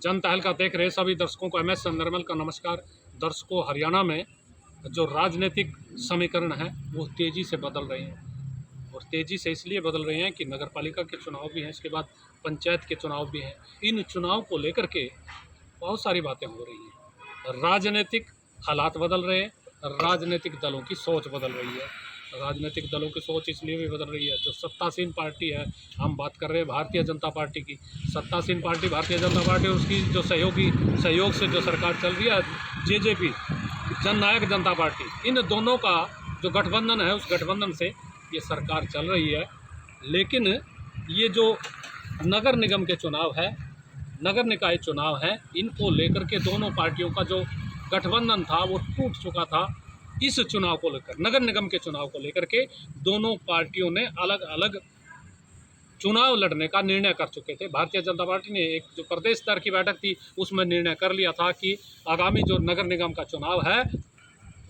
जन तहलका देख रहे सभी दर्शकों को MS नरमल का नमस्कार। दर्शकों, हरियाणा में जो राजनीतिक समीकरण है वो तेज़ी से बदल रहे हैं और तेज़ी से इसलिए बदल रहे हैं कि नगरपालिका के चुनाव भी हैं, इसके बाद पंचायत के चुनाव भी हैं। इन चुनाव को लेकर के बहुत सारी बातें हो रही हैं। राजनीतिक हालात बदल रहे हैं, राजनीतिक दलों की सोच बदल रही है। राजनीतिक दलों की सोच इसलिए भी बदल रही है, जो सत्तासीन पार्टी है, हम बात कर रहे हैं भारतीय जनता पार्टी की। सत्तासीन पार्टी भारतीय जनता पार्टी, उसकी जो सहयोग से जो सरकार चल रही है, जेजेपी जननायक जनता पार्टी, इन दोनों का जो गठबंधन है, उस गठबंधन से ये सरकार चल रही है। लेकिन ये जो नगर निगम के चुनाव है, नगर निकाय चुनाव हैं, इनको लेकर के दोनों पार्टियों का जो गठबंधन था वो टूट चुका था। इस चुनाव को लेकर, नगर निगम के चुनाव को लेकर के दोनों पार्टियों ने अलग अलग चुनाव लड़ने का निर्णय कर चुके थे। भारतीय जनता पार्टी ने एक जो प्रदेश स्तर की बैठक थी उसमें निर्णय कर लिया था कि आगामी जो नगर निगम का चुनाव है,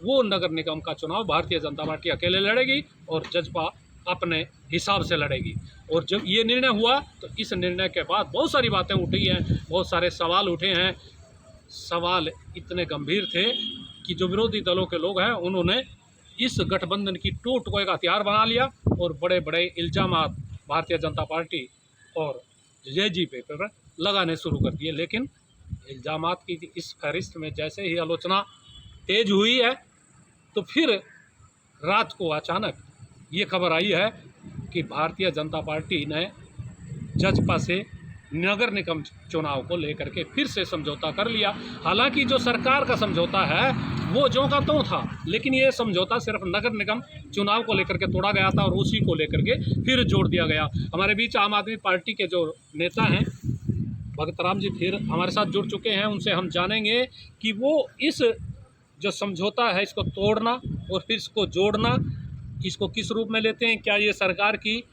वो नगर निगम का चुनाव भारतीय जनता पार्टी अकेले लड़ेगी और जजपा अपने हिसाब से लड़ेगी। और जब ये निर्णय हुआ तो इस निर्णय के बाद बहुत सारी बातें उठी हैं, बहुत सारे सवाल उठे हैं। सवाल इतने गंभीर थे कि जो विरोधी दलों के लोग हैं, उन्होंने इस गठबंधन की टूट को एक हथियार बना लिया और बड़े बड़े इल्ज़ामात भारतीय जनता पार्टी और जेजेपी पर लगाने शुरू कर दिए। लेकिन इल्ज़ामात की इस फहरिस्त में जैसे ही आलोचना तेज हुई है, तो फिर रात को अचानक ये खबर आई है कि भारतीय जनता पार्टी ने जजपा से नगर निगम चुनाव को लेकर के फिर से समझौता कर लिया। हालांकि जो सरकार का समझौता है वो ज्यों का त्यों था, लेकिन ये समझौता सिर्फ नगर निगम चुनाव को लेकर के तोड़ा गया था और उसी को लेकर के फिर जोड़ दिया गया। हमारे बीच आम आदमी पार्टी के जो नेता हैं भगत राम जी फिर हमारे साथ जुड़ चुके हैं। उनसे हम जानेंगे कि वो इस जो समझौता है इसको तोड़ना और फिर इसको जोड़ना, इसको किस रूप में लेते हैं। क्या ये सरकार की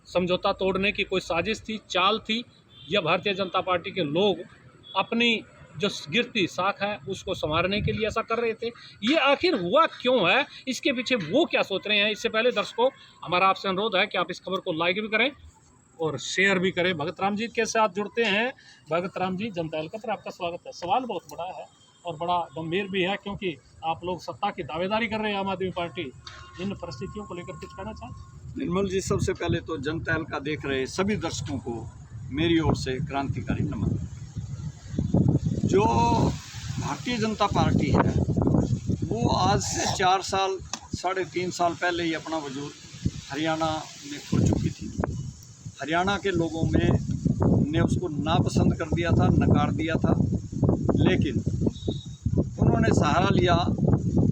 समझौता तोड़ने की कोई साजिश थी, चाल थी, या भारतीय जनता पार्टी के लोग अपनी जो गिरती साख है उसको संवारने के लिए ऐसा कर रहे थे? ये आखिर हुआ क्यों है, इसके पीछे वो क्या सोच रहे हैं? इससे पहले दर्शकों, हमारा आपसे अनुरोध है कि आप इस खबर को लाइक भी करें और शेयर भी करें। भगत राम जी के साथ जुड़ते हैं। भगत राम जी, जनता तहलका पर आपका स्वागत है। सवाल बहुत बड़ा है और बड़ा गंभीर भी है, क्योंकि आप लोग सत्ता की दावेदारी कर रहे हैं, आम आदमी पार्टी। इन परिस्थितियों को लेकर कुछ कहना चाहें? निर्मल जी, सबसे पहले तो जन तहलका देख रहे सभी दर्शकों को मेरी ओर से क्रांतिकारी नमन। जो भारतीय जनता पार्टी है वो आज से 4 साल 3.5 साल पहले ही अपना वजूद हरियाणा में खो चुकी थी। हरियाणा के लोगों ने उसको नापसंद कर दिया था, नकार दिया था। लेकिन उन्होंने सहारा लिया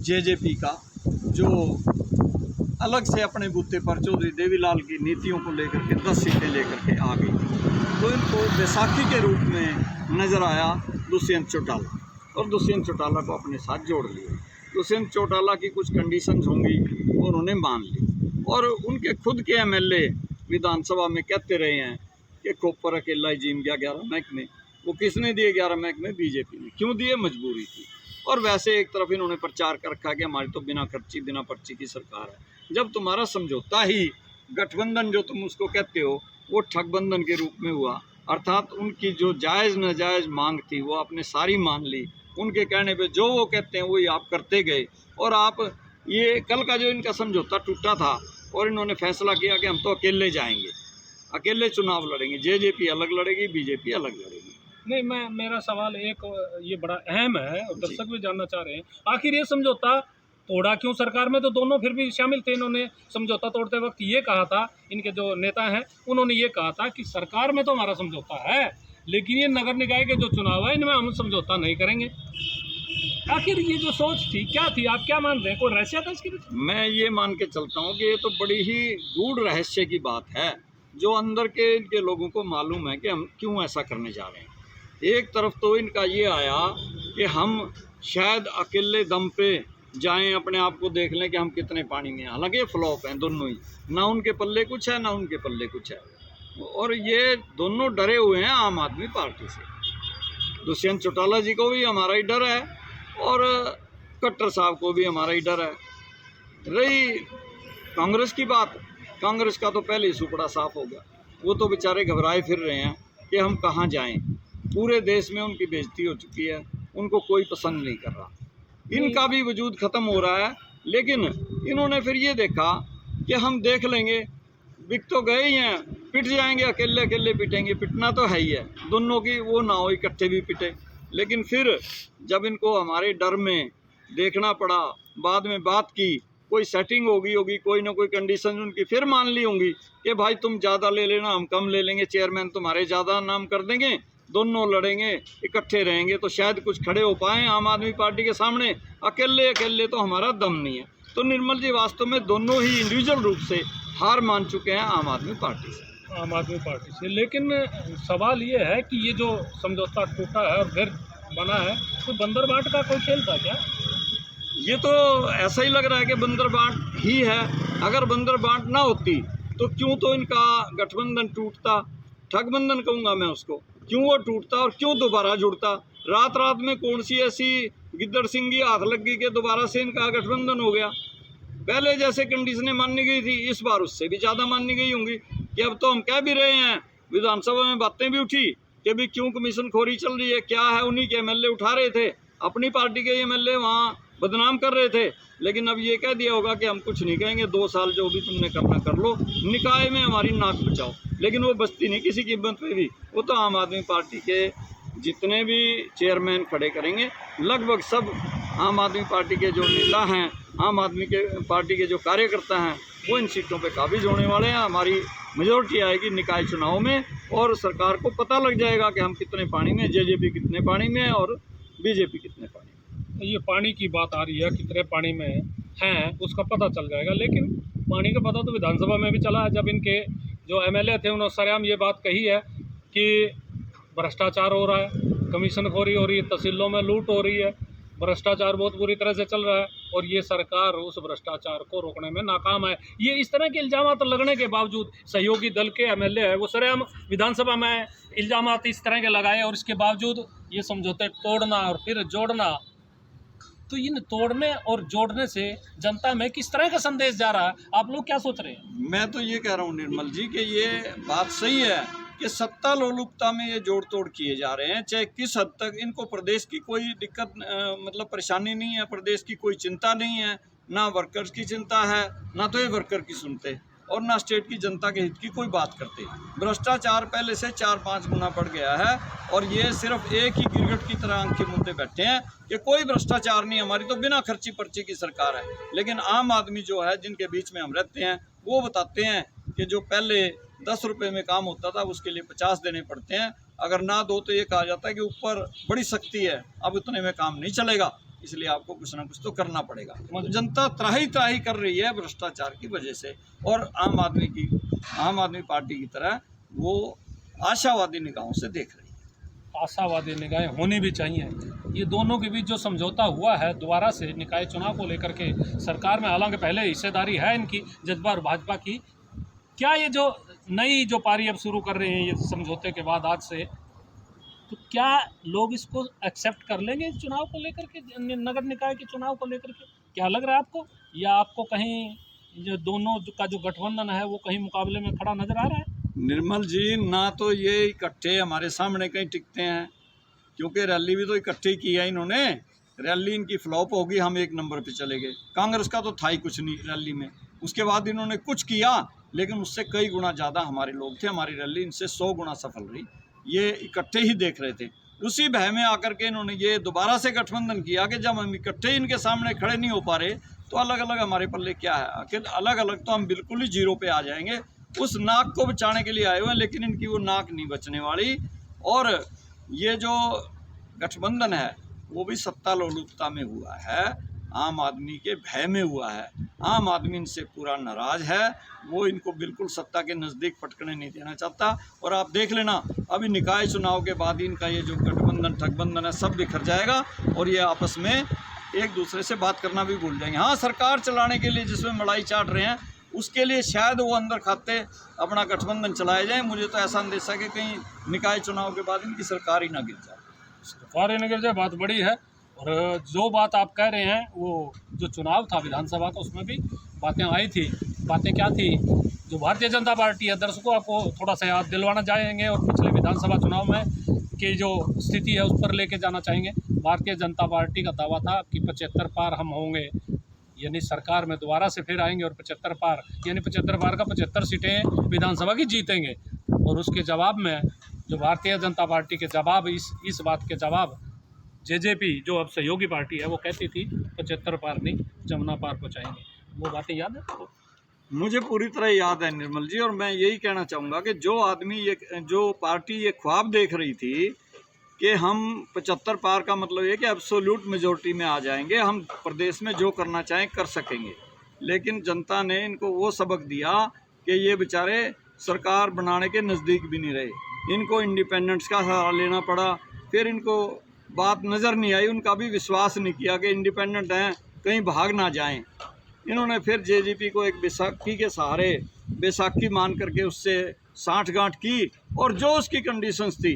जेजेपी का, जो अलग से अपने बूते पर चौधरी देवीलाल की नीतियों को लेकर के 10 सीटें लेकर के आ गई। तो इनको बैसाखी के रूप में नज़र आया दुष्यंत चौटाला, और दुष्यंत चौटाला को अपने साथ जोड़ लिया। दुष्यंत चौटाला की कुछ कंडीशंस होंगी वो उन्होंने मान ली, और उनके खुद के एमएलए विधानसभा में कहते रहे हैं कि खोपर अकेला ही जीम गया 11 महकमे। वो किसने दिए 11 महकमे? बीजेपी ने। क्यों दिए? मजबूरी थी। और वैसे एक तरफ इन्होंने प्रचार कर रखा कि हमारी तो बिना खर्ची बिना पर्ची की सरकार है। जब तुम्हारा समझौता ही, गठबंधन जो तुम उसको कहते हो, वो ठगबंधन के रूप में हुआ, अर्थात उनकी जो जायज़ नाजायज़ मांग थी वो आपने सारी मान ली। उनके कहने पे जो वो कहते हैं वही आप करते गए। और आप ये कल का जो इनका समझौता टूटा था और इन्होंने फैसला किया कि हम तो अकेले जाएंगे, अकेले चुनाव लड़ेंगे, जेजेपी अलग लड़ेगी, बीजेपी अलग लड़ेगी। नहीं, मेरा सवाल एक ये बड़ा अहम है और दर्शक भी जानना चाह रहे हैं, आखिर ये समझौता तोड़ा क्यों सरकार में? तो दोनों फिर भी शामिल थे। इन्होंने समझौता तोड़ते वक्त ये कहा था, इनके जो नेता हैं उन्होंने ये कहा था कि सरकार में तो हमारा समझौता है, लेकिन ये नगर निकाय के जो चुनाव है इनमें हम समझौता नहीं करेंगे। आखिर ये जो सोच थी क्या थी? आप क्या मानते हैं? कोई रहस्य था इसके पीछे? मैं ये मान के चलता हूँ कि ये तो बड़ी ही गूढ़ रहस्य की बात है, जो अंदर के इनके लोगों को मालूम है कि हम क्यों ऐसा करने जा रहे हैं। एक तरफ तो इनका ये आया कि हम शायद अकेले दम पे जाएं, अपने आप को देख लें कि हम कितने पानी में हैं। हालांकि ये फ्लॉप हैं दोनों ही, ना उनके पल्ले कुछ है ना उनके पल्ले कुछ है। और ये दोनों डरे हुए हैं आम आदमी पार्टी से। दुष्यंत चौटाला जी को भी हमारा ही डर है और खट्टर साहब को भी हमारा ही डर है। रही कांग्रेस की बात, कांग्रेस का तो पहले ही सुपड़ा साफ हो गया। वो तो बेचारे घबराए फिर रहे हैं कि हम कहाँ जाएं। पूरे देश में उनकी बेइज्जती हो चुकी है, उनको कोई पसंद नहीं कर रहा, इनका भी वजूद ख़त्म हो रहा है। लेकिन इन्होंने फिर ये देखा कि हम देख लेंगे, बिक तो गए ही हैं, पिट जाएंगे, अकेले अकेले पिटेंगे, पिटना तो है ही है, दोनों की वो ना हो इकट्ठे भी पिटे। लेकिन फिर जब इनको हमारे डर में देखना पड़ा, बाद में बात की, कोई सेटिंग होगी, कोई ना कोई कंडीशन उनकी फिर मान ली होंगी कि भाई तुम ज़्यादा ले लेना, हम कम ले लेंगे, चेयरमैन तुम्हारे ज़्यादा नाम कर देंगे, दोनों लड़ेंगे, इकट्ठे रहेंगे तो शायद कुछ खड़े हो पाएँ आम आदमी पार्टी के सामने। अकेले अकेले तो हमारा दम नहीं है। तो निर्मल जी वास्तव में दोनों ही इंडिविजुअल रूप से हार मान चुके हैं आम आदमी पार्टी से। आम आदमी पार्टी से। लेकिन सवाल ये है कि ये जो समझौता टूटा है और फिर बना है, तो बंदरबाट का कोई खेल था क्या? ये तो ऐसा ही लग रहा है कि बंदरबाट ही है। अगर बंदरबाट ना होती तो क्यों तो इनका गठबंधन टूटता, ठगबंधन कहूँगा मैं उसको, क्यों वो टूटता और क्यों दोबारा जुड़ता। रात रात में कौन सी ऐसी गिद्दड़ सिंगी हाथ लग गई कि दोबारा से इनका गठबंधन हो गया। पहले जैसे कंडीशनें माननी गई थी, इस बार उससे भी ज़्यादा माननी गई होंगी कि अब तो हम कह भी रहे हैं, विधानसभा में बातें भी उठी कि भी क्यों कमीशन खोरी चल रही है, क्या है। उन्हीं के एमएलए उठा रहे थे, अपनी पार्टी के एमएलए वहाँ बदनाम कर रहे थे। लेकिन अब ये कह दिया होगा कि हम कुछ नहीं कहेंगे, 2 साल जो भी तुमने करना कर लो, निकाय में हमारी नाक बचाओ। लेकिन वो बचती नहीं किसी कीमत पे भी। वो तो आम आदमी पार्टी के जितने भी चेयरमैन खड़े करेंगे, लगभग सब आम आदमी पार्टी के जो नेता हैं, आम आदमी के पार्टी के जो कार्यकर्ता हैं, वो इन सीटों पे काबिज होने वाले हैं। हमारी मेजोरिटी आएगी निकाय चुनाव में और सरकार को पता लग जाएगा कि हम कितने पानी में, जेजेपी कितने पानी में है और बीजेपी कितने पानी में। ये पानी की बात आ रही है, कितने पानी में हैं उसका पता चल जाएगा। लेकिन पानी का पता तो विधानसभा में भी चला है, जब इनके जो एमएलए थे उन्होंने सरेआम ये बात कही है कि भ्रष्टाचार हो रहा है, कमीशन खोरी हो रही है, तहसीलों में लूट हो रही है, भ्रष्टाचार बहुत बुरी तरह से चल रहा है और ये सरकार उस भ्रष्टाचार को रोकने में नाकाम है। ये इस तरह के इल्ज़ाम तो लगने के बावजूद सहयोगी दल के एमएलए है वो सरेआम विधानसभा में इल्ज़ाम इस तरह के लगाए और इसके बावजूद ये समझौते तोड़ना और फिर जोड़ना। तो इन तोड़ने और जोड़ने से जनता में किस तरह का संदेश जा रहा है, आप लोग क्या सोच रहे हैं? मैं तो ये कह रहा हूँ निर्मल जी कि ये बात सही है कि सत्ता लोलुपता में ये जोड़ तोड़ किए जा रहे हैं। चाहे किस हद तक इनको प्रदेश की कोई दिक्कत मतलब परेशानी नहीं है, प्रदेश की कोई चिंता नहीं है, ना वर्कर्स की चिंता है, ना तो ये वर्कर की सुनते और ना स्टेट की जनता के हित की कोई बात करते। भ्रष्टाचार पहले से 4-5 गुना बढ़ गया है और ये सिर्फ एक ही गिरगिट की तरह आंख के मुद्दे बैठे हैं कि कोई भ्रष्टाचार नहीं, हमारी तो बिना खर्ची पर्ची की सरकार है। लेकिन आम आदमी जो है, जिनके बीच में हम रहते हैं, वो बताते हैं कि जो पहले 10 रुपये में काम होता था उसके लिए 50 देने पड़ते हैं। अगर ना दो तो ये कहा जाता है कि ऊपर बड़ी सख्ती है, अब उतने में काम नहीं चलेगा, इसलिए आपको कुछ ना कुछ तो करना पड़ेगा। जनता त्राही त्राही कर रही है भ्रष्टाचार की वजह से और आम आदमी पार्टी की तरह वो आशावादी निगाहों से देख रही है। आशावादी निगाहें होनी भी चाहिए। ये दोनों के बीच जो समझौता हुआ है दोबारा से निकाय चुनाव को लेकर के सरकार में, हालांकि पहले हिस्सेदारी है इनकी जजपा और भाजपा की, क्या ये जो नई जो पारी अब शुरू कर रहे हैं ये समझौते के बाद आज से, तो क्या लोग इसको एक्सेप्ट कर लेंगे इस चुनाव को लेकर के, नगर निकाय के चुनाव को लेकर के? क्या लग रहा है आपको, या आपको कहीं जो दोनों का जो गठबंधन है वो कहीं मुकाबले में खड़ा नजर आ रहा है? निर्मल जी, ना तो ये इकट्ठे हमारे सामने कहीं टिकते हैं, क्योंकि रैली भी तो इकट्ठे ही की है इन्होंने। रैली इनकी फ्लॉप होगी, हम 1 नंबर पे चले गए। कांग्रेस का तो था ही कुछ नहीं रैली में। उसके बाद इन्होंने कुछ किया, लेकिन उससे कई गुना ज़्यादा हमारे लोग थे, हमारी रैली इनसे 100 गुना सफल रही। ये इकट्ठे ही देख रहे थे। उसी भय में आकर के इन्होंने ये दोबारा से गठबंधन किया कि जब हम इकट्ठे इनके सामने खड़े नहीं हो पा रहे तो अलग अलग हमारे पल्ले क्या है। आखिर अलग अलग तो हम बिल्कुल ही जीरो पे आ जाएंगे। उस नाक को बचाने के लिए आए हुए हैं, लेकिन इनकी वो नाक नहीं बचने वाली। और ये जो गठबंधन है वो भी सत्ता लोलुपता में हुआ है, आम आदमी के भय में हुआ है। आम आदमी इनसे पूरा नाराज़ है, वो इनको बिल्कुल सत्ता के नज़दीक फटकने नहीं देना चाहता। और आप देख लेना, अभी निकाय चुनाव के बाद इनका ये जो गठबंधन ठगबंधन है सब बिखर जाएगा और ये आपस में एक दूसरे से बात करना भी भूल जाएंगे। हाँ, सरकार चलाने के लिए जिसमें मलाई चाट रहे हैं उसके लिए शायद वो अंदर खाते अपना गठबंधन चलाए जाएँ। मुझे तो ऐसा अंदेशा है कि कहीं निकाय चुनाव के बाद इनकी सरकार ही ना गिर जाए। सरकार ही ना गिर जाए, बात बड़ी है। और जो बात आप कह रहे हैं, वो जो चुनाव था विधानसभा का उसमें भी बातें आई थी। बातें क्या थी? जो भारतीय जनता पार्टी है, दर्शकों आपको थोड़ा सा याद दिलवाना चाहेंगे और पिछले विधानसभा चुनाव में की जो स्थिति है उस पर लेके जाना चाहेंगे। भारतीय जनता पार्टी का दावा था कि 75 पार हम होंगे, यानी सरकार में दोबारा से फिर आएंगे और 75 पार यानी 75 पार का 75 सीटें विधानसभा की जीतेंगे। और उसके जवाब में जो भारतीय जनता पार्टी के जवाब इस बात के जवाब जेजेपी जो अब सहयोगी पार्टी है वो कहती थी 75 पार नहीं, जमुना पार पहुँचाएंगे। वो बातें याद है आपको? मुझे पूरी तरह याद है निर्मल जी, और मैं यही कहना चाहूँगा कि जो पार्टी ये ख्वाब देख रही थी कि हम 75 पार का मतलब ये कि एब्सोल्यूट मेजोरिटी में आ जाएंगे, हम प्रदेश में जो करना चाहें कर सकेंगे, लेकिन जनता ने इनको वो सबक दिया कि ये बेचारे सरकार बनाने के नज़दीक भी नहीं रहे। इनको इंडिपेंडेंस का सहारा लेना पड़ा, फिर इनको बात नज़र नहीं आई, उनका भी विश्वास नहीं किया कि इंडिपेंडेंट हैं कहीं भाग ना जाएं। इन्होंने फिर जेजेपी को एक बैसाखी के सहारे बैसाखी मान करके उससे साठगांठ की, और जो उसकी कंडीशंस थी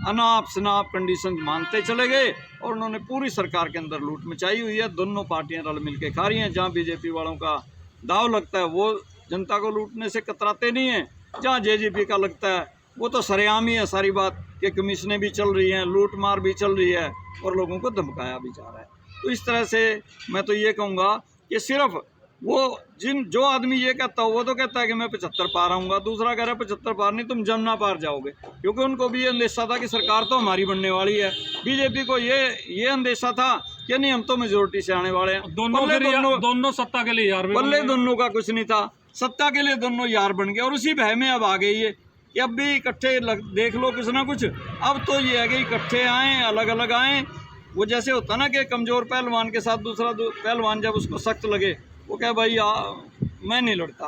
अनाप शनाप कंडीशंस मानते चले गए, और उन्होंने पूरी सरकार के अंदर लूट मचाई हुई है। दोनों पार्टियां रल मिल के खा रही हैं। जहाँ बीजेपी वालों का दाव लगता है वो जनता को लूटने से कतराते नहीं हैं, जहाँ जेजेपी का लगता है वो तो सरेआम ही है सारी बात कि कमीशनें भी चल रही हैं, लूट मार भी चल रही है और लोगों को धमकाया भी जा रहा है। तो इस तरह से मैं तो ये कहूँगा कि सिर्फ वो जो आदमी ये कहता हो वो तो कहता है कि मैं 75 पार आऊँगा, दूसरा कह रहा है 75 पार नहीं तुम जमुना पार जाओगे, क्योंकि उनको भी ये अंदेशा था कि सरकार तो हमारी बनने वाली है। बीजेपी को ये अंदेशा था कि नहीं हम तो मेजोरिटी से आने वाले हैं। दोनों सत्ता के लिए यार, बल्ले दोनों का कुछ नहीं था, सत्ता के लिए दोनों यार बन गए, और उसी भय में अब आ गई है कि अब भी इकट्ठे देख लो कुछ ना कुछ। अब तो ये है कि इकट्ठे आएँ, अलग अलग आएँ। वो जैसे होता ना कि कमज़ोर पहलवान के साथ दूसरा पहलवान जब उसको सख्त लगे वो कहे भाई मैं नहीं लड़ता,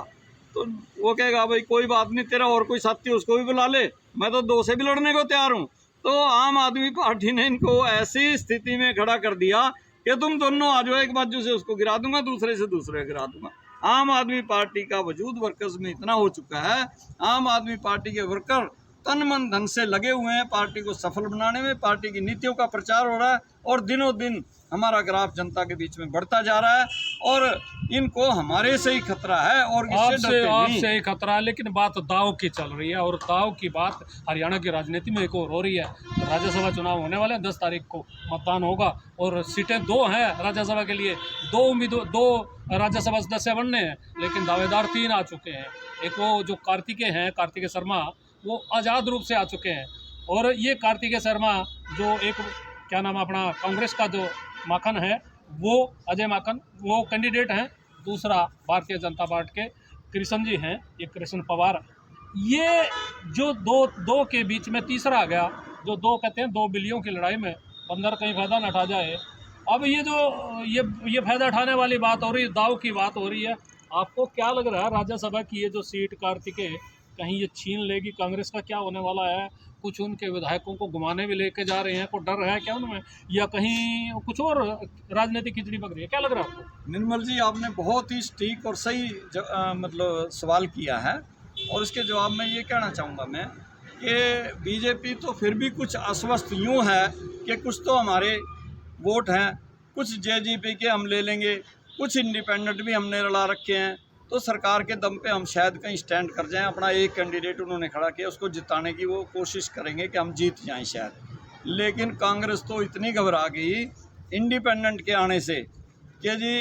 तो वो कहेगा भाई कोई बात नहीं, तेरा और कोई साथी उसको भी बुला ले, मैं तो दो से भी लड़ने को तैयार हूँ। तो आम आदमी पार्टी ने इनको ऐसी स्थिति में खड़ा कर दिया कि तुम दोनों आ जाओ, एक बाजू से उसको गिरा दूंगा, दूसरे से दूसरे गिरा दूंगा। आम आदमी पार्टी का वजूद वर्कर्स में इतना हो चुका है, आम आदमी पार्टी के वर्कर तन मन धन से लगे हुए हैं पार्टी को सफल बनाने में। पार्टी की नीतियों का प्रचार हो रहा है और दिनों दिन हमारा ग्राफ जनता के बीच में बढ़ता जा रहा है, और इनको हमारे से ही खतरा है और आपसे ही खतरा है। लेकिन बात दाव की चल रही है, और दाव की बात हरियाणा की राजनीति में एक और हो रही है। राज्यसभा चुनाव होने वाले हैं, 10 तारीख को मतदान होगा और सीटें 2 हैं राज्यसभा के लिए। 2 राज्यसभा सदस्य बनने हैं, लेकिन दावेदार 3 आ चुके हैं। एक वो जो कार्तिकेय शर्मा वो आज़ाद रूप से आ चुके हैं, और ये कार्तिकेय शर्मा जो एक क्या नाम अपना कांग्रेस का जो माखन है वो अजय माखन वो कैंडिडेट हैं। दूसरा भारतीय जनता पार्टी के कृष्ण जी हैं, ये कृष्ण पवार। ये जो दो के बीच में तीसरा आ गया, जो 2 कहते हैं 2 बिल्लियों की लड़ाई में बंदर कहीं फ़ायदा न उठा जाए। अब ये जो ये फ़ायदा उठाने वाली बात हो रही है, दाव की बात हो रही है। आपको क्या लग रहा है राज्यसभा की ये जो सीट कार्तिकेय कहीं ये छीन लेगी कांग्रेस का? क्या होने वाला है? कुछ उनके विधायकों को घुमाने भी लेके जा रहे हैं, कोई डर है क्या उनमें, या कहीं कुछ और राजनीतिक खिचड़ी पक रही है? क्या लग रहा है आपको? निर्मल जी, आपने बहुत ही सटीक और सही मतलब सवाल किया है, और इसके जवाब में ये कहना चाहूँगा मैं कि बीजेपी तो फिर भी कुछ अस्वस्थ यूँ है कि कुछ तो हमारे वोट हैं, कुछ जेजेपी के हम ले लेंगे, कुछ इंडिपेंडेंट भी हमने लड़ा रखे हैं, तो सरकार के दम पे हम शायद कहीं स्टैंड कर जाएं। अपना एक कैंडिडेट उन्होंने खड़ा किया, उसको जिताने की वो कोशिश करेंगे कि हम जीत जाएं शायद। लेकिन कांग्रेस तो इतनी घबरा गई इंडिपेंडेंट के आने से कि जी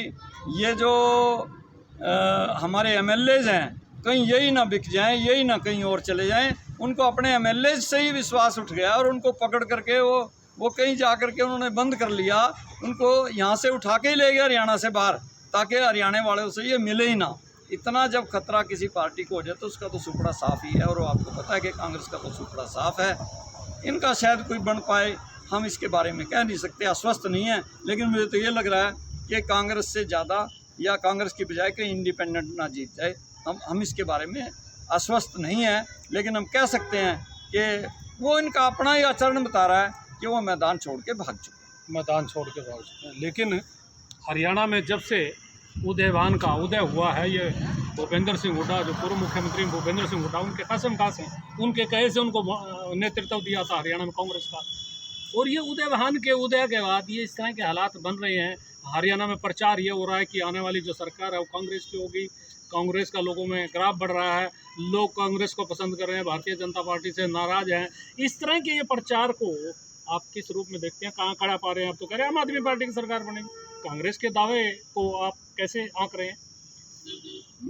ये जो हमारे एमएलएज हैं कहीं यही ना बिक जाएं, यही ना कहीं और चले जाएं। उनको अपने एमएलएज से ही विश्वास उठ गया, और उनको पकड़ करके वो कहीं जा करके उन्होंने बंद कर लिया, उनको यहाँ से उठा के ही ले गया हरियाणा से बाहर, ताकि हरियाणा वालों से ये मिले ही ना। इतना जब खतरा किसी पार्टी को हो जाए तो उसका तो सुपड़ा साफ ही है, और वो आपको पता है कि कांग्रेस का तो सुपड़ा साफ है। इनका शायद कोई बन पाए, हम इसके बारे में कह नहीं सकते, आश्वस्त नहीं है। लेकिन मुझे तो ये लग रहा है कि कांग्रेस से ज़्यादा या कांग्रेस की बजाय कहीं इंडिपेंडेंट ना जीत जाए। हम इसके बारे में आश्वस्त नहीं हैं, लेकिन हम कह सकते हैं कि वो इनका अपना ही आचरण बता रहा है कि वो मैदान छोड़ के भाग चुके हैं। लेकिन हरियाणा में जब से उदयवान का उदय हुआ है, ये भूपेंद्र सिंह हुड्डा जो पूर्व मुख्यमंत्री भूपेंद्र सिंह हुड्डा, उनके कसम खास हैं, उनके कहे से उनको नेतृत्व दिया था हरियाणा में कांग्रेस का। और ये उदयवान के उदय के बाद ये इस तरह के हालात बन रहे हैं। हरियाणा में प्रचार ये हो रहा है कि आने वाली जो सरकार है वो कांग्रेस की होगी, कांग्रेस का लोगों में ग्राफ बढ़ रहा है। लोग कांग्रेस को पसंद कर रहे हैं, भारतीय जनता पार्टी से नाराज हैं। इस तरह के ये प्रचार को आप किस रूप में देखते हैं? कहाँ खड़ा पा रहे हैं? आप तो कह रहे हैं आम आदमी पार्टी की सरकार बनेगी, कांग्रेस के दावे को आप कैसे आंक रहे हैं?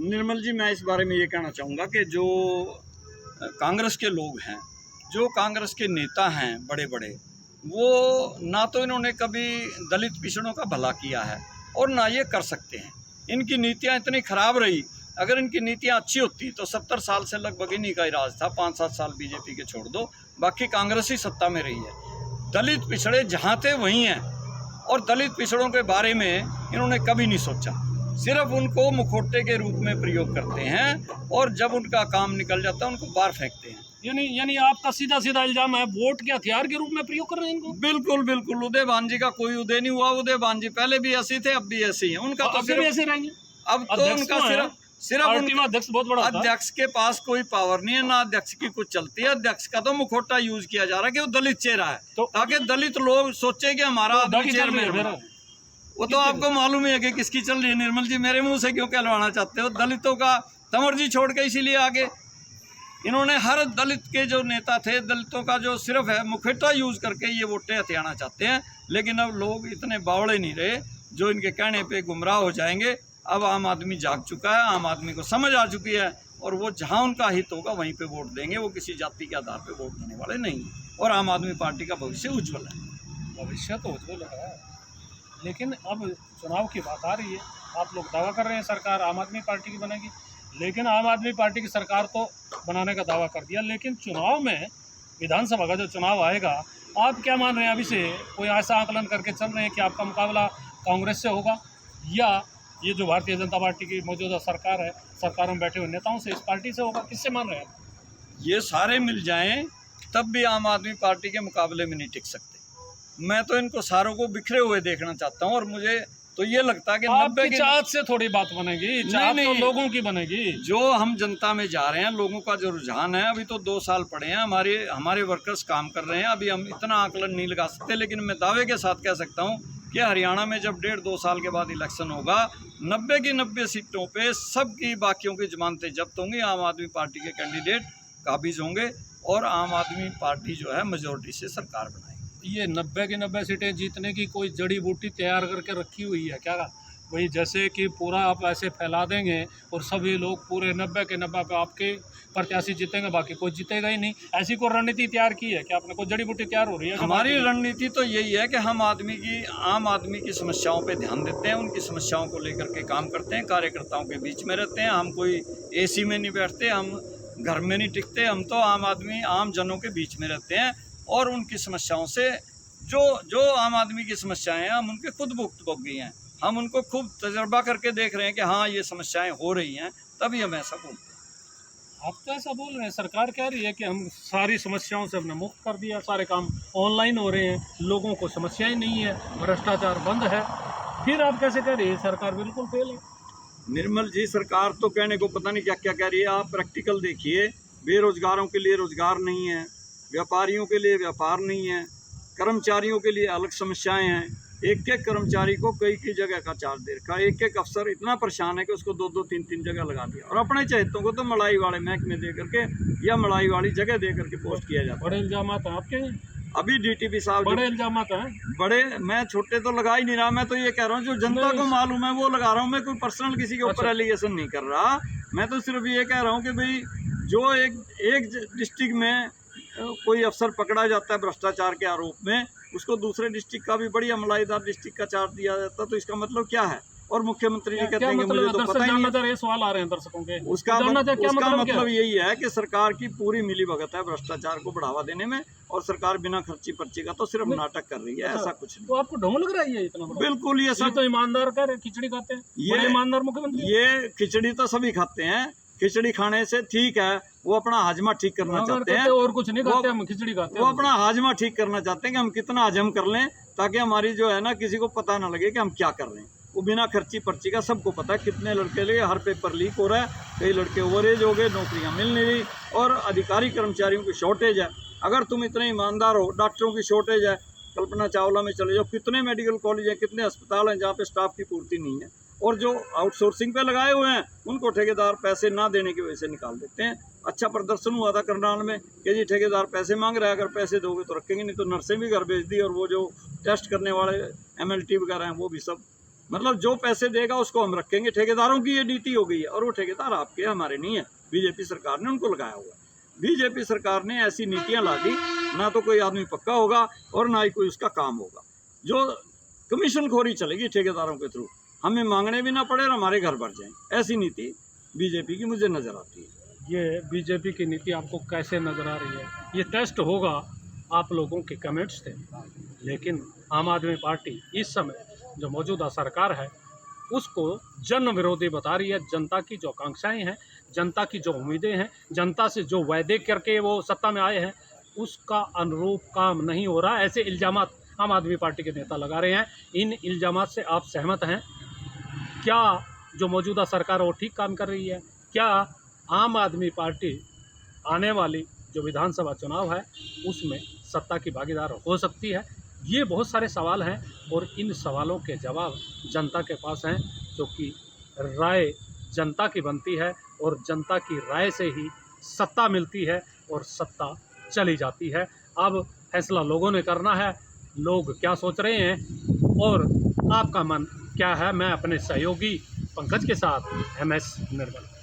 निर्मल जी, मैं इस बारे में ये कहना चाहूँगा कि जो कांग्रेस के लोग हैं, जो कांग्रेस के नेता हैं बड़े बड़े, वो ना तो इन्होंने कभी दलित पिछड़ों का भला किया है और ना ये कर सकते हैं। इनकी नीतियाँ इतनी खराब रही। अगर इनकी नीतियाँ अच्छी होती तो 70 साल से लगभग इन्हीं का ही राज था। 5-7 साल बीजेपी के छोड़ दो, बाकी कांग्रेस ही सत्ता में रही है। दलित पिछड़े जहाँ थे वहीं हैं, और दलित पिछड़ों के बारे में इन्होंने कभी नहीं सोचा। सिर्फ उनको मुखौटे के रूप में प्रयोग करते हैं और जब उनका काम निकल जाता है उनको बाहर फेंकते हैं। यानी आपका सीधा सीधा इल्जाम है वोट के हथियार के रूप में प्रयोग कर रहे हैं इनको? बिल्कुल बिल्कुल। उदय भान जी का कोई उदय नहीं हुआ। उदय भान जी पहले भी ऐसे थे, अब भी ऐसे ही हैं। उनका तो सिर्फ ऐसे रहेंगे। अब तो उनका सिर्फ अध्यक्ष बहुत बड़ा अध्यक्ष के पास कोई पावर नहीं है, ना अध्यक्ष की कुछ चलती है। अध्यक्ष का तो मुखौटा यूज किया जा रहा है कि वो दलित चेहरा है, ताकि दलित लोग सोचे कि हमारा आदमी चेयरमैन है। वो तो आपको मालूम ही है कि किसकी चल रही है। निर्मल जी, मेरे मुंह से क्यों कहलवाना चाहते हो? दलितों का तंवर जी छोड़ के इसीलिए आगे इन्होंने हर दलित के जो नेता थे, दलितों का जो सिर्फ है मुखौटा यूज करके ये वोटें हथियाना चाहते हैं। लेकिन अब लोग इतने बावड़े नहीं रहे जो इनके कहने पे गुमराह हो जाएंगे। अब आम आदमी जाग चुका है, आम आदमी को समझ आ चुकी है, और वो जहां उनका हित होगा वहीं पे वोट देंगे। वो किसी जाति के आधार पे वोट देने वाले नहीं हैं। और आम आदमी पार्टी का भविष्य उज्जवल है। भविष्य तो उज्जवल है, लेकिन अब चुनाव की बात आ रही है। आप लोग दावा कर रहे हैं सरकार आम आदमी पार्टी की बनेगी, लेकिन आम आदमी पार्टी की सरकार तो बनाने का दावा कर दिया, लेकिन चुनाव में विधानसभा का जो चुनाव आएगा, आप क्या मान रहे हैं? अभी से कोई ऐसा आकलन करके चल रहे हैं कि आपका मुकाबला कांग्रेस से होगा, या ये जो भारतीय जनता पार्टी की मौजूदा सरकार है, सरकार में बैठे हुए नेताओं से, इस पार्टी से होगा? किससे मान रहे हैं आप? ये सारे मिल जाएं तब भी आम आदमी पार्टी के मुकाबले में नहीं टिक सकते। मैं तो इनको सारों को बिखरे हुए देखना चाहता हूँ, और मुझे तो ये लगता है कि 90 की चाहत से थोड़ी बात बनेगी, चाहत तो लोगों की बनेगी। जो हम जनता में जा रहे हैं, लोगों का जो रुझान है, अभी तो 2 साल पड़े हैं, हमारे वर्कर्स काम कर रहे हैं। अभी हम इतना आकलन नहीं लगा सकते, लेकिन मैं दावे के साथ कह सकता हूँ कि हरियाणा में जब 1.5-2 साल के बाद इलेक्शन होगा, 90 की 90 सीटों पे सबकी बाकियों की जमानतें जब्त होंगी, आम आदमी पार्टी के कैंडिडेट काबिज होंगे, और आम आदमी पार्टी जो है मेजोरिटी से सरकार बनाएगी। ये 90 की 90 सीटें जीतने की कोई जड़ी बूटी तैयार करके रखी हुई है क्या? वही जैसे कि पूरा आप ऐसे फैला देंगे और सभी लोग पूरे 90 के 90 पे आपके प्रत्याशी जीतेंगे, बाकी कोई जीतेगा ही नहीं, ऐसी कोई रणनीति तैयार की है क्या आपने? कोई जड़ी बूटी तैयार हो रही है? हमारी रणनीति तो यही है कि हम आम आदमी की समस्याओं पे ध्यान देते हैं, उनकी समस्याओं को लेकर के काम करते हैं, कार्यकर्ताओं के बीच में रहते हैं। हम कोई AC में नहीं बैठते, हम घर में नहीं टिकते, हम तो आम जनों के बीच में रहते हैं, और उनकी समस्याओं से जो आम आदमी की समस्याएं हैं, हम उनके खुद भुक्तभोगी हैं। हम उनको खूब तजर्बा करके देख रहे हैं कि हाँ, ये समस्याएं हो रही हैं, तभी हम ऐसा बोलते हैं। आप तो ऐसा बोल रहे हैं, सरकार कह रही है कि हम सारी समस्याओं से हमने मुक्त कर दिया, सारे काम ऑनलाइन हो रहे हैं, लोगों को समस्याएं नहीं है, भ्रष्टाचार बंद है, फिर आप कैसे कह रही है सरकार बिल्कुल फेल है? निर्मल जी, सरकार तो कहने को पता नहीं क्या क्या कह रही है। आप प्रैक्टिकल देखिए, बेरोजगारों के लिए रोजगार नहीं है, व्यापारियों के लिए व्यापार नहीं है, कर्मचारियों के लिए अलग समस्याएं हैं। एक कर्मचारी को कई जगह का चार्ज दे रखा। एक अफसर इतना परेशान है कि उसको 2-2, 3-3 जगह लगा दिया, और अपने चहेतों को तो मलाई वाले महकमे दे करके या मलाई वाली जगह दे करके पोस्ट किया जाता है। बड़े इल्जाम हैं आपके? अभी DTP साहब बड़े इल्जाम हैं? बड़े, मैं छोटे तो लगा ही नहीं रहा। मैं तो ये कह रहा हूँ जो जनता को मालूम है वो लगा रहा हूँ। मैं कोई पर्सनल किसी के ऊपर एलिगेशन नहीं कर रहा। मैं तो सिर्फ ये कह रहा हूँ कि भाई जो एक डिस्ट्रिक्ट में कोई अफसर पकड़ा जाता है भ्रष्टाचार के आरोप में, उसको दूसरे डिस्ट्रिक्ट का भी बढ़िया मलाईदार डिस्ट्रिक्ट का चार्ज दिया जाता है, तो इसका मतलब क्या है? और मुख्यमंत्री जी कहते हैं कि मुझे तो पता ही नहीं। ये सवाल आ रहे हैं दर्शकों के, उसका मतलब यही है कि सरकार की पूरी मिलीभगत है भ्रष्टाचार को बढ़ावा देने में, और सरकार बिना खर्ची पर्ची का तो सिर्फ नाटक कर रही है, ऐसा कुछ नहीं। तो आपको ढोंग लग रहा है ये इतना बड़ा? बिल्कुल, ये सब तो ईमानदार कर खिचड़ी खाते हैं, ये ईमानदार मुख्यमंत्री। ये खिचड़ी तो सभी खाते हैं, खिचड़ी खाने से ठीक है, वो अपना हाजमा ठीक करना चाहते हैं, और कुछ नहीं खाते, हम खिचड़ी खाते हैं। वो अपना हाजमा ठीक करना चाहते हैं कि हम कितना हजम कर लें, ताकि हमारी जो है ना, किसी को पता ना लगे कि हम क्या कर रहे हैं। वो बिना खर्ची पर्ची का सबको पता है कितने लड़के लिए हर पेपर लीक हो रहा है, कई लड़के ओवरेज हो गए, नौकरियां मिल नहीं रही, और अधिकारी कर्मचारियों की शॉर्टेज है। अगर तुम इतने ईमानदार हो, डॉक्टरों की शॉर्टेज है, कल्पना चावला में चले जाओ, कितने मेडिकल कॉलेज हैं, कितने अस्पताल हैं जहाँ पे स्टाफ की पूर्ति नहीं है। और जो आउटसोर्सिंग पे लगाए हुए हैं उनको ठेकेदार पैसे ना देने की वजह से निकाल देते हैं। अच्छा प्रदर्शन हुआ था करनाल में कि जी ठेकेदार पैसे मांग रहा है, अगर पैसे दोगे तो रखेंगे, नहीं तो नर्सें भी घर भेज दी, और वो जो टेस्ट करने वाले MLT वगैरह हैं वो भी सब, मतलब जो पैसे देगा उसको हम रखेंगे। ठेकेदारों की ये नीति हो गई है, और वो ठेकेदार आपके हमारे नहीं है, बीजेपी सरकार ने उनको लगाया हुआ है। बीजेपी सरकार ने ऐसी नीतियां ला दी, ना तो कोई आदमी पक्का होगा और ना ही कोई उसका काम होगा। जो कमीशन खोरी चलेगी ठेकेदारों के थ्रू, हमें मांगने भी ना पड़े और हमारे घर भर जाएं, ऐसी नीति बीजेपी की मुझे नज़र आती है। ये बीजेपी की नीति आपको कैसे नज़र आ रही है? ये टेस्ट होगा आप लोगों के कमेंट्स थे, लेकिन आम आदमी पार्टी इस समय जो मौजूदा सरकार है उसको जन विरोधी बता रही है। जनता की जो आकांक्षाएं हैं, जनता की जो उम्मीदें हैं, जनता से जो वायदे करके वो सत्ता में आए हैं उसका अनुरूप काम नहीं हो रहा। ऐसे इल्ज़ामात आम आदमी पार्टी के नेता लगा रहे हैं। इन इल्ज़ामात से आप सहमत हैं? क्या जो मौजूदा सरकार है वो ठीक काम कर रही है? क्या आम आदमी पार्टी आने वाली जो विधानसभा चुनाव है उसमें सत्ता की भागीदार हो सकती है? ये बहुत सारे सवाल हैं और इन सवालों के जवाब जनता के पास हैं, जो कि राय जनता की बनती है और जनता की राय से ही सत्ता मिलती है और सत्ता चली जाती है। अब फैसला लोगों ने करना है, लोग क्या सोच रहे हैं और आपका मन क्या है। मैं अपने सहयोगी पंकज के साथ MS निर्मल।